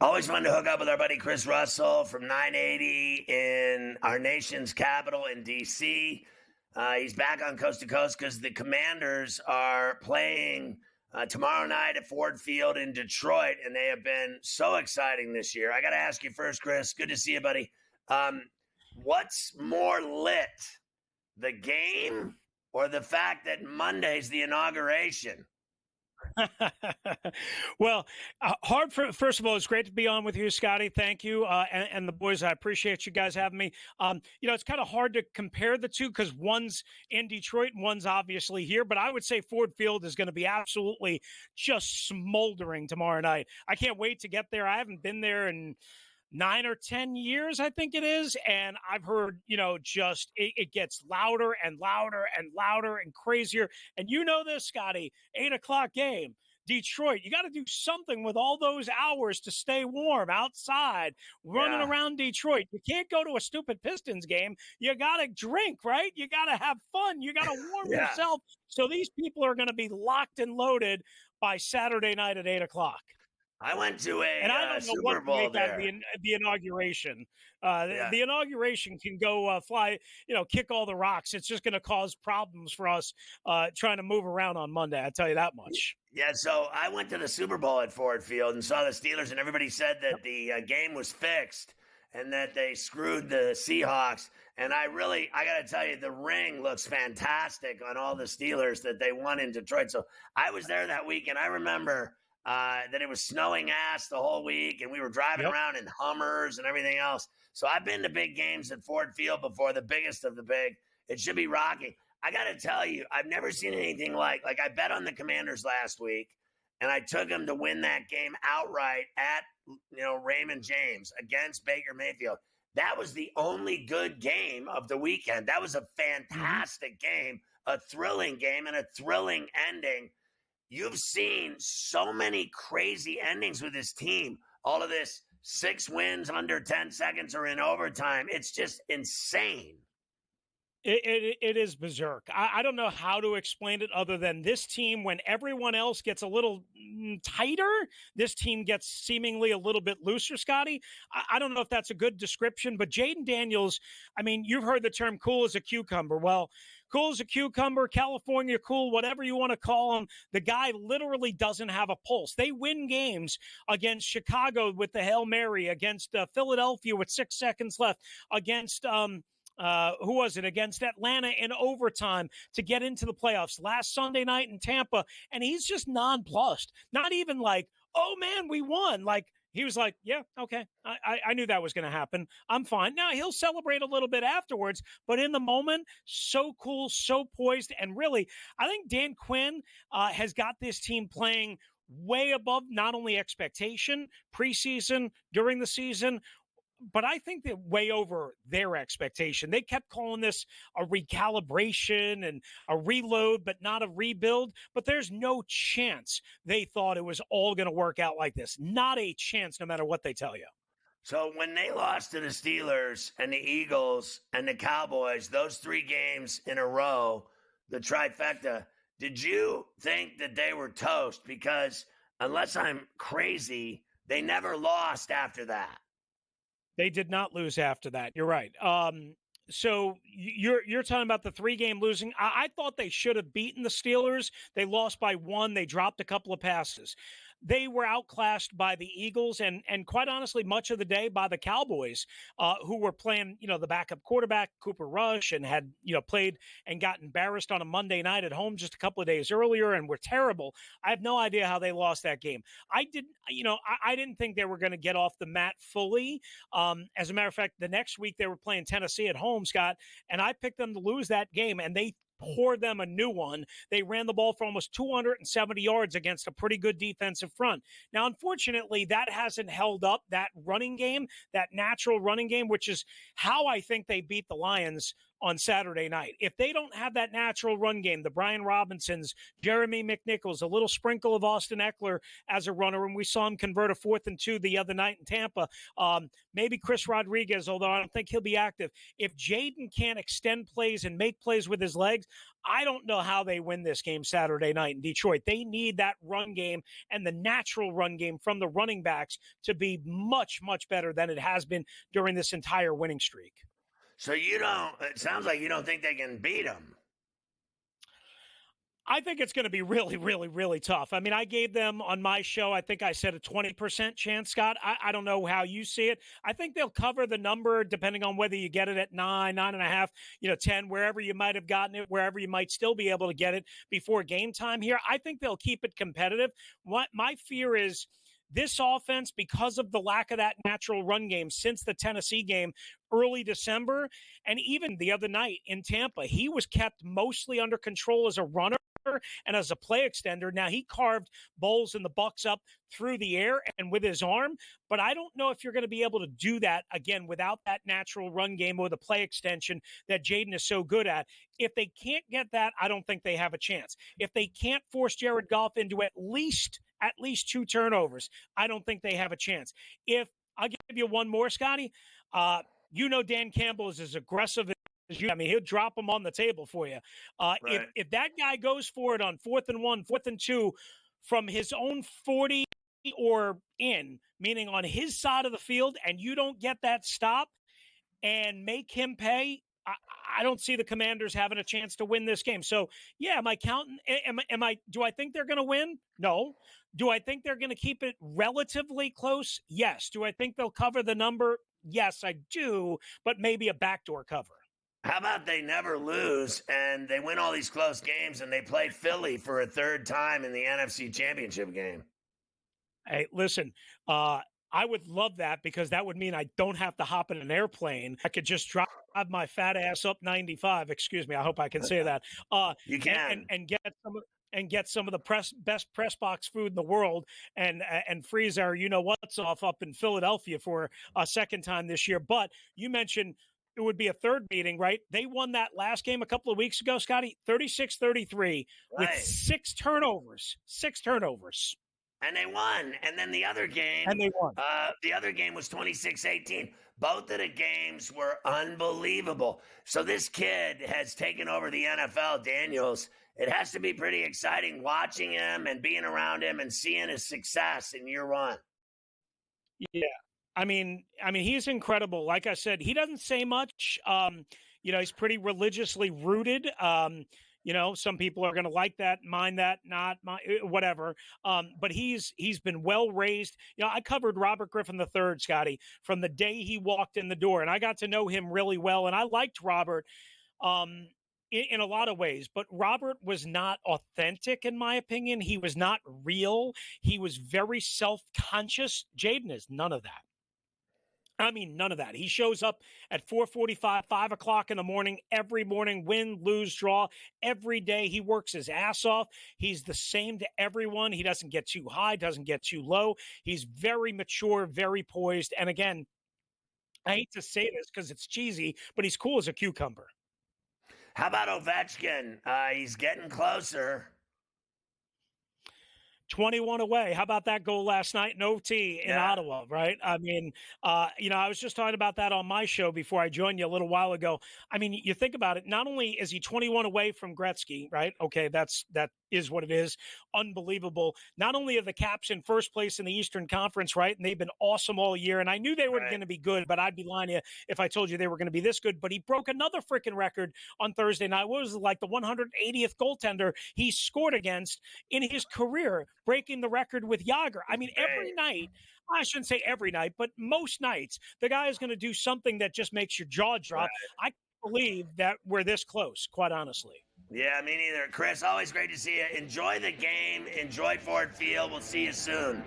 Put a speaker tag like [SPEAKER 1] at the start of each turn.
[SPEAKER 1] Always fun to hook up with our buddy Chris Russell from 980 in our nation's capital in D.C. He's back on Coast to Coast because the Commanders are playing tomorrow night at Ford Field in Detroit, and they have been so exciting this year. I got to ask you first, Chris. Good to see you, buddy. What's more lit, the game or the fact that Monday's the inauguration?
[SPEAKER 2] Well, first of all, it's great to be on with you, Scotty. Thank you. And the boys, I appreciate you guys having me. It's kind of hard to compare the two because one's in Detroit and one's obviously here, but I would say Ford Field is going to be absolutely just smoldering tomorrow night. I can't wait to get there. I haven't been there in 9 or 10 years, I think it is. And I've heard, just it gets louder and louder and louder and crazier. And you know this, Scotty, 8:00 game, Detroit. You got to do something with all those hours to stay warm outside, running around Detroit. You can't go to a stupid Pistons game. You got to drink, right? You got to have fun. You got to warm yourself. So these people are going to be locked and loaded by Saturday night at 8:00.
[SPEAKER 1] I went to
[SPEAKER 2] and I don't know
[SPEAKER 1] Super
[SPEAKER 2] what
[SPEAKER 1] Bowl
[SPEAKER 2] to make
[SPEAKER 1] there.
[SPEAKER 2] Out of the inauguration. The inauguration can go fly, kick all the rocks. It's just going to cause problems for us trying to move around on Monday. I tell you that much.
[SPEAKER 1] Yeah, so I went to the Super Bowl at Ford Field and saw the Steelers, and everybody said that the game was fixed and that they screwed the Seahawks. And I got to tell you, the ring looks fantastic on all the Steelers that they won in Detroit. So I was there that week, and I remember that it was snowing ass the whole week, and we were driving around in Hummers and everything else. So I've been to big games at Ford Field before, the biggest of the big. It should be rocking. I got to tell you, I've never seen anything like I bet on the Commanders last week, and I took them to win that game outright at Raymond James against Baker Mayfield. That was the only good game of the weekend. That was a fantastic game, a thrilling game, and a thrilling ending. You've seen so many crazy endings with this team. All of this 6 wins under 10 seconds or in overtime. It's just insane.
[SPEAKER 2] It is berserk. I don't know how to explain it other than this team, when everyone else gets a little tighter, this team gets seemingly a little bit looser, Scotty. I don't know if that's a good description, but Jaden Daniels, you've heard the term cool as a cucumber. Well, cool as a cucumber, California cool, whatever you want to call him. The guy literally doesn't have a pulse. They win games against Chicago with the Hail Mary, against Philadelphia with 6 seconds left, against against Atlanta in overtime to get into the playoffs last Sunday night in Tampa. And he's just nonplussed. Not even like, oh man, we won. Like, he was like, yeah, okay. I knew that was going to happen. I'm fine. Now, he'll celebrate a little bit afterwards, but in the moment, so cool, so poised. And really, I think Dan Quinn has got this team playing way above not only expectation, preseason, during the season, but I think they're way over their expectation. They kept calling this a recalibration and a reload, but not a rebuild. But there's no chance they thought it was all going to work out like this. Not a chance, no matter what they tell you.
[SPEAKER 1] So when they lost to the Steelers and the Eagles and the Cowboys, those 3 games in a row, the trifecta, did you think that they were toast? Because unless I'm crazy, they never lost after that.
[SPEAKER 2] They did not lose after that. You're right. So you're talking about the 3-game losing. I thought they should have beaten the Steelers. They lost by 1. They dropped a couple of passes. They were outclassed by the Eagles and quite honestly, much of the day by the Cowboys, who were playing, the backup quarterback, Cooper Rush, and had, played and got embarrassed on a Monday night at home just a couple of days earlier and were terrible. I have no idea how they lost that game. I didn't think they were going to get off the mat fully. As a matter of fact, the next week they were playing Tennessee at home, Scott, and I picked them to lose that game, and they poured them a new one. They ran the ball for almost 270 yards against a pretty good defensive front. Now, unfortunately, that hasn't held up, that running game, that natural running game, which is how I think they beat the Lions on Saturday night. If they don't have that natural run game, the Brian Robinsons, Jeremy McNichols, a little sprinkle of Austin Eckler as a runner, and we saw him convert a 4th and 2 the other night in Tampa. Maybe Chris Rodriguez, although I don't think he'll be active. If Jaden can't extend plays and make plays with his legs, I don't know how they win this game Saturday night in Detroit. They need that run game and the natural run game from the running backs to be much, much better than it has been during this entire winning streak.
[SPEAKER 1] So it sounds like you don't think they can beat them.
[SPEAKER 2] I think it's going to be really, really, really tough. I mean, I gave them on my show, I think I said a 20% chance, Scott. I don't know how you see it. I think they'll cover the number depending on whether you get it at 9, 9.5, 10, wherever you might have gotten it, wherever you might still be able to get it before game time here. I think they'll keep it competitive. What my fear is, this offense, because of the lack of that natural run game since the Tennessee game early December, and even the other night in Tampa, he was kept mostly under control as a runner and as a play extender. Now, he carved Bowles and the Bucs up through the air and with his arm, but I don't know if you're going to be able to do that again without that natural run game or the play extension that Jaden is so good at. If they can't get that, I don't think they have a chance. If they can't force Jared Goff into at least 2 turnovers, I don't think they have a chance. If I'll give you one more, Scotty, Dan Campbell is as aggressive as you. I mean, he'll drop them on the table for you.
[SPEAKER 1] Right.
[SPEAKER 2] If that guy goes for it on 4th and 1, 4th and 2 from his own 40 or in, meaning on his side of the field, and you don't get that stop and make him pay, I don't see the Commanders having a chance to win this game. So, yeah, am I counting? Do I think they're going to win? No. Do I think they're going to keep it relatively close? Yes. Do I think they'll cover the number? Yes, I do, but maybe a backdoor cover.
[SPEAKER 1] How about they never lose and they win all these close games and they play Philly for a 3rd time in the NFC Championship game?
[SPEAKER 2] Hey, listen, I would love that because that would mean I don't have to hop in an airplane. I could just drive my fat ass up 95. Excuse me. I hope I can say that.
[SPEAKER 1] You can.
[SPEAKER 2] And get some of the best press box food in the world and freeze our what's off up in Philadelphia for a 2nd time this year. But you mentioned it would be a 3rd meeting, right? They won that last game a couple of weeks ago, Scotty, 36-33 with 6 turnovers. 6 turnovers.
[SPEAKER 1] And they won. And then the other game.
[SPEAKER 2] And they won.
[SPEAKER 1] The other game was 26-18. Both of the games were unbelievable. So this kid has taken over the NFL, Daniels. It has to be pretty exciting watching him and being around him and seeing his success in year 1.
[SPEAKER 2] Yeah. I mean, he's incredible. Like I said, he doesn't say much. He's pretty religiously rooted. Some people are going to like that, mind that, not whatever. But he's been well raised. I covered Robert Griffin III, Scotty, from the day he walked in the door, and I got to know him really well. And I liked Robert in a lot of ways, but Robert was not authentic, in my opinion. He was not real. He was very self-conscious. Jaden is none of that. I mean, none of that. He shows up at 4:45, 5 o'clock in the morning, every morning, win, lose, draw. Every day he works his ass off. He's the same to everyone. He doesn't get too high, doesn't get too low. He's very mature, very poised. And again, I hate to say this because it's cheesy, but he's cool as a cucumber.
[SPEAKER 1] How about Ovechkin? He's getting closer.
[SPEAKER 2] 21 away. How about that goal last night in OT in Ottawa, right? I mean, I was just talking about that on my show before I joined you a little while ago. I mean, you think about it, not only is he 21 away from Gretzky, right? Okay, that is what it is. Unbelievable. Not only are the Caps in first place in the Eastern Conference, right? And they've been awesome all year. And I knew they were going to be good, but I'd be lying to you if I told you they were going to be this good. But he broke another freaking record on Thursday night. What was it, like the 180th goaltender he scored against in his career, breaking the record with Yager. I mean, every night, I shouldn't say every night, but most nights, the guy is going to do something that just makes your jaw drop. I can't believe that we're this close, quite honestly.
[SPEAKER 1] Yeah, me neither. Chris, always great to see you. Enjoy the game. Enjoy Ford Field. We'll see you soon.